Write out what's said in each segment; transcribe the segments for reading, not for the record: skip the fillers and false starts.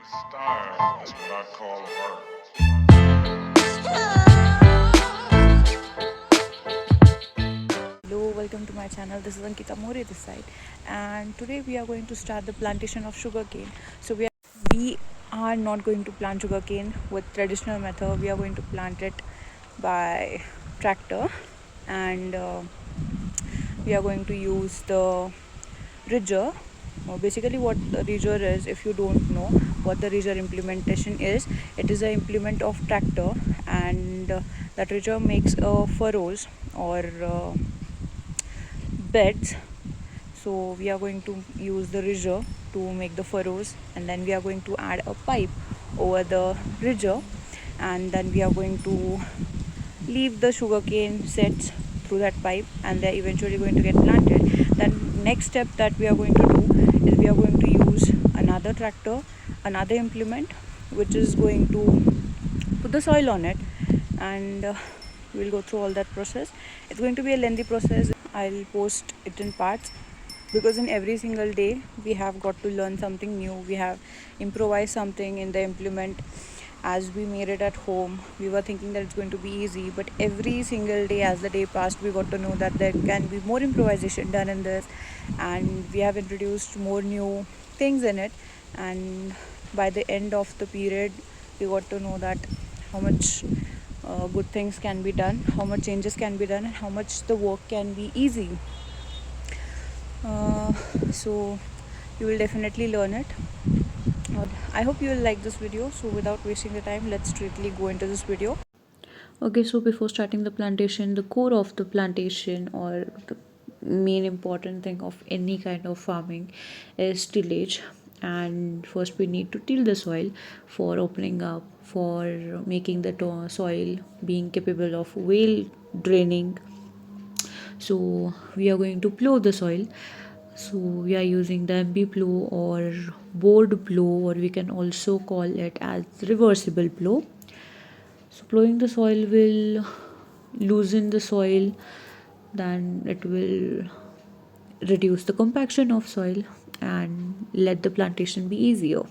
Style is what I call art. Hello, welcome to my channel. This is Ankita More this side, and today we are going to start the plantation of sugarcane. So we are not going to plant sugarcane with traditional method. We are going to plant it by tractor, and we are going to use the ridger. Basically, what the ridger is, if you don't know what the ridger implementation is, it is an implement of tractor, and that ridger makes furrows or beds. So we are going to use the ridger to make the furrows, and then we are going to add a pipe over the ridger, and then we are going to leave the sugarcane sets through that pipe, and they're eventually going to get planted. Then next step that we are going to do is we are going to use another tractor, another implement, which is going to put the soil on it, and we'll go through all that process. It's going to be a lengthy process. I'll post it in parts, because in every single day we have got to learn something new. We have improvised something in the implement. As we made it at home, we were thinking that it's going to be easy, but every single day as the day passed, we got to know that there can be more improvisation done in this, and we have introduced more new things in it. And by the end of the period, we got to know that how much good things can be done, how much changes can be done, and how much the work can be easy. So you will definitely learn it. I hope you will like this video. So without wasting the time, let's straightly go into this video. Okay, so before starting the plantation, the core of the plantation, or the main important thing of any kind of farming, is tillage. And first we need to till the soil for opening up, for making the soil being capable of well draining. So we are going to plow the soil. So we are using the MB plow or board plow, or we can also call it as reversible plow. So plowing the soil will loosen the soil, then it will reduce the compaction of soil and let the plantation be easier.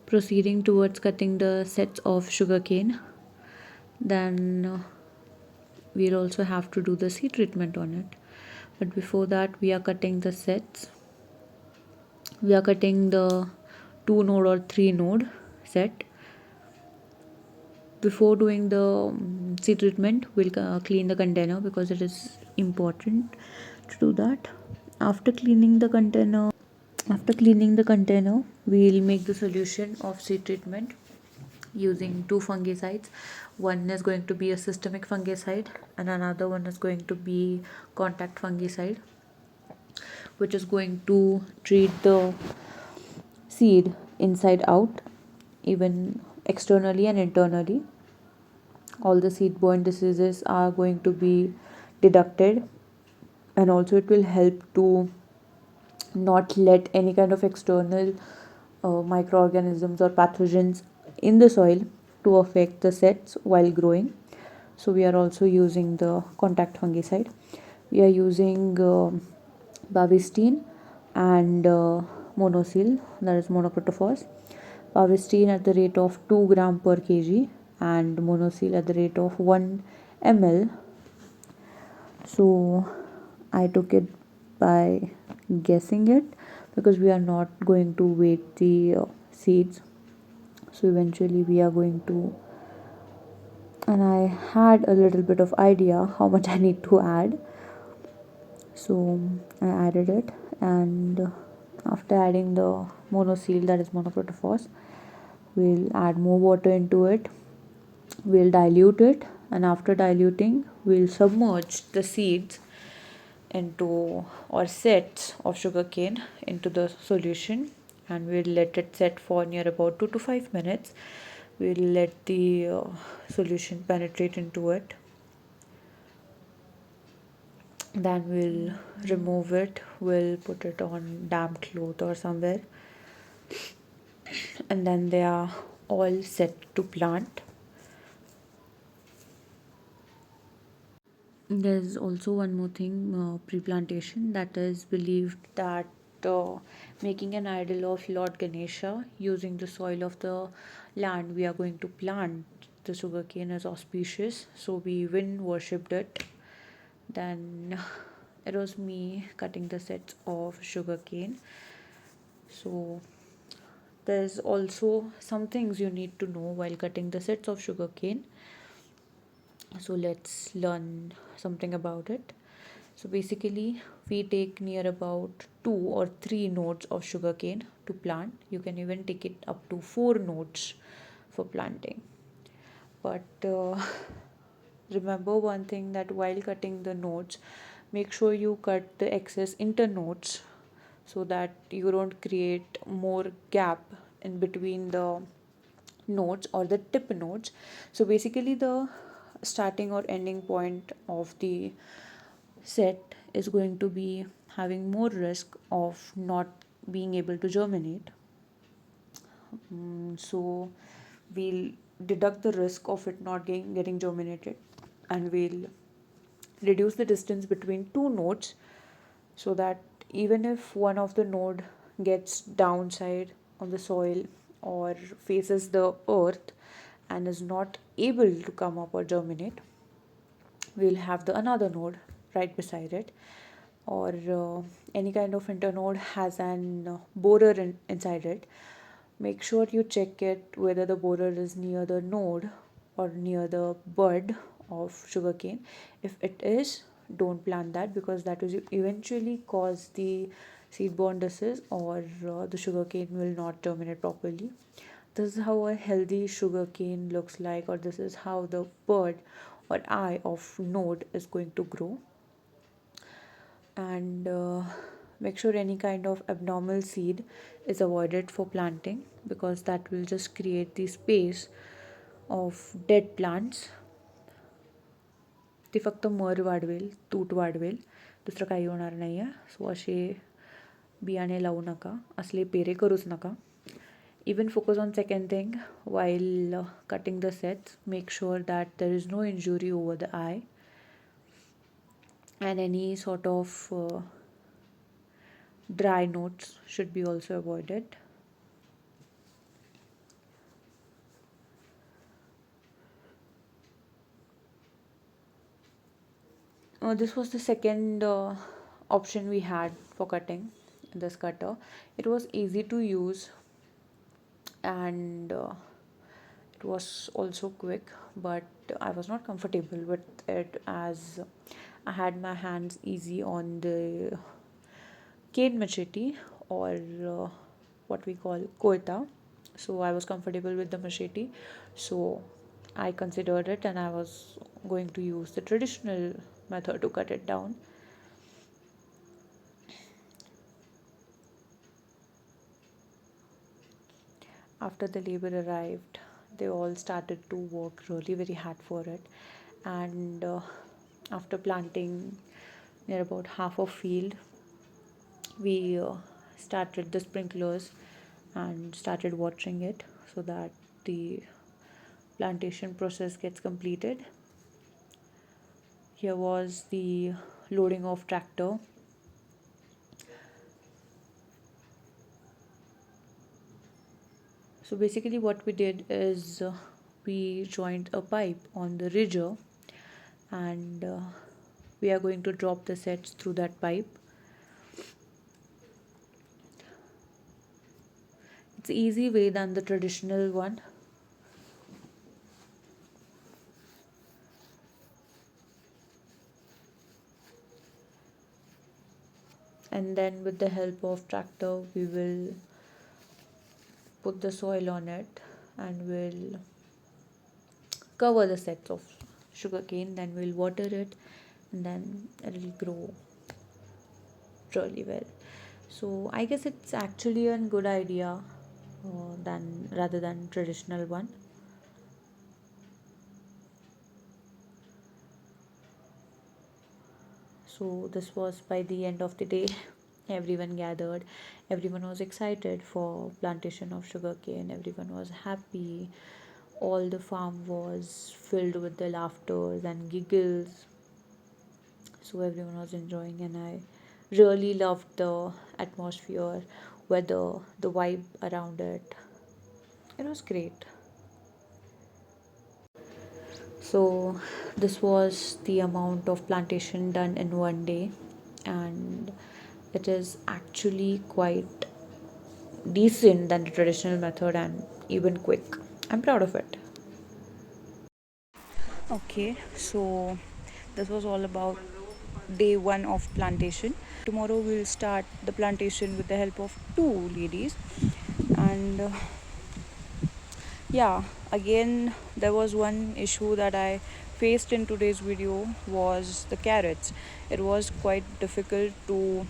Proceeding towards cutting the sets of sugarcane, then we'll also have to do the seed treatment on it. But before that, we are cutting the sets. We are cutting the 2 node or 3 node set. Before doing the seed treatment, we'll clean the container, because it is important to do that. After cleaning the container, we'll make the solution of seed treatment using two fungicides. One is going to be a systemic fungicide, and another one is going to be contact fungicide, which is going to treat the seed inside out, even externally and internally. All the seed-borne diseases are going to be deducted, and also it will help to not let any kind of external microorganisms or pathogens in the soil to affect the sets while growing. So we are also using the contact fungicide. We are using bavistine and monosil, that is monoprotophos. Bavistine at the rate of 2 gram per kg, and monosil at the rate of 1 ml. So I took it by guessing it, because we are not going to weight the seeds. So eventually we are going to, and I had a little bit of idea how much I need to add. So I added it, and after adding the monosil, that is monoprotophos, we'll add more water into it. We'll dilute it, and after diluting, we'll submerge the seeds into, or sets of sugarcane into the solution, and we'll let it set for near about 2 to 5 minutes. We'll let the solution penetrate into it, then we'll remove it. We'll put it on damp cloth or somewhere, and then they are all set to plant. There's also one more thing, pre-plantation, that is believed that uh, making an idol of Lord Ganesha using the soil of the land we are going to plant. The sugarcane is auspicious, so we even worshipped it. Then it was me cutting the sets of sugarcane. So there's also some things you need to know while cutting the sets of sugarcane. So let's learn something about it. So basically, we take near about 2 or 3 nodes of sugarcane to plant. You can even take it up to 4 nodes for planting. But remember one thing, that while cutting the nodes, make sure you cut the excess internodes so that you don't create more gap in between the nodes or the tip nodes. So basically, the starting or ending point of the set is going to be having more risk of not being able to germinate. So we'll deduct the risk of it not getting germinated, and we'll reduce the distance between 2 nodes, so that even if one of the node gets downside on the soil or faces the earth and is not able to come up or germinate, we'll have the another node right beside it. Or any kind of internode has an borer inside it. Make sure you check it whether the borer is near the node or near the bud of sugarcane. If it is, don't plant that, because that will eventually cause the seed-borne disease, or the sugarcane will not germinate properly. This is how a healthy sugarcane looks like, or this is how the bud or eye of node is going to grow. And make sure any kind of abnormal seed is avoided for planting, because that will just create the space of dead plants. ते फक्त मर वाढवेल, तूट वाढवेल, दुसरं काही होणार नाही आहे. सो असे बियाणे लावू नका, असले पेरे करूच नका. Even focus on second thing while cutting the sets. Make sure that there is no injury over the eye, and any sort of dry notes should be also avoided. This was the second option we had for cutting this cutter. It was easy to use, and it was also quick, but I was not comfortable with it, as I had my hands easy on the cane machete, or what we call koita. So I was comfortable with the machete, so I considered it, and I was going to use the traditional method to cut it down. After the labor arrived, they all started to work really very hard for it. And after planting near about half a field, we started the sprinklers and started watering it, so that the plantation process gets completed. Here was the loading of tractor. So basically what we did is we joined a pipe on the ridger, and we are going to drop the sets through that pipe. It's easy way than the traditional one. And then with the help of tractor, we will put the soil on it, and we'll cover the sets of sugarcane. Then we'll water it, and then it'll grow really well. So I guess it's actually a good idea than rather than traditional one. So this was by the end of the day. Everyone gathered, everyone was excited for plantation of sugarcane, everyone was happy, all the farm was filled with the laughters and giggles. So everyone was enjoying, and I Really loved the atmosphere, weather, the vibe around it. It was great. So, this was the amount of plantation done in one day, and it is actually quite decent than the traditional method and even quick. I'm proud of it. Okay, so this was all about day one of plantation. Tomorrow we'll start the plantation with the help of two ladies, and yeah, again there was one issue that I faced in today's video was the carrots. It was quite difficult to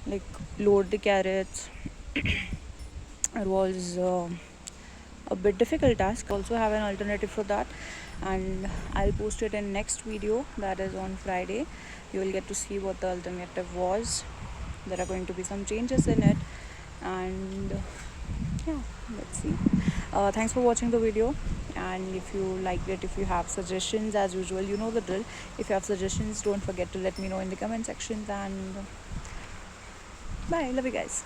like load the carrots. It was a bit difficult task. Also have an alternative for that, and I'll post it in next video, that is on Friday. You will get to see what the alternative was. There are going to be some changes in it, and yeah, let's see. Thanks for watching the video, and if you liked it, if you have suggestions, as usual, you know the drill. If you have suggestions, don't forget to let me know in the comment sections, and bye, love you guys.